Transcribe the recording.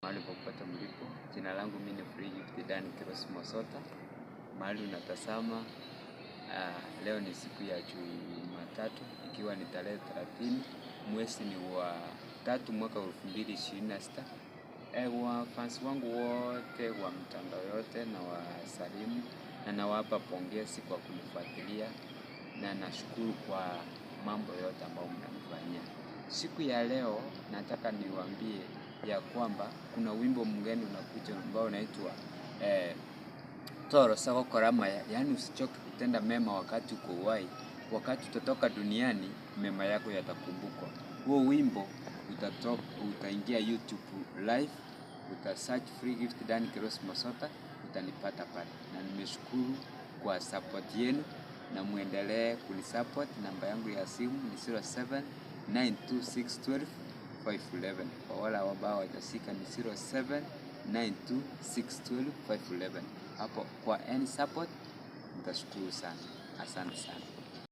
Mahali popote mlipo, jina langu mimi ni Free Gift Dan Kiros Mosota. Mahali unatazama, leo ni siku ya Jumatatu, ikiwa ni tarehe 30, mwezi ni wa 3 mwaka 2026. Wa fans wangu wote wa mtandao yote na wasalimu na nawapa pongezi kwa kunifuatilia na nashukuru kwa mambo yote ambayo mnanifanyia. Siku ya leo nataka niwaambie ya kwamba kuna wimbo mgeni unakuja ambao unaitwa Toro Sako Korama, yaani usichoke kutenda mema wakati uko uhai. Wakati utatoka duniani mema yako yatakumbukwa. Huo wimbo utaingia YouTube live, search Free Gift Dan Kiros Mosota, utanipata pale. Na nimeshukuru kwa support yenu na muendelee kunisupport. Namba yangu ya simu ni 0792612511. Kwa wale ambao hawajashika ni 0792612511. Hapo kwa any support nitashukuru sana. Asante sana.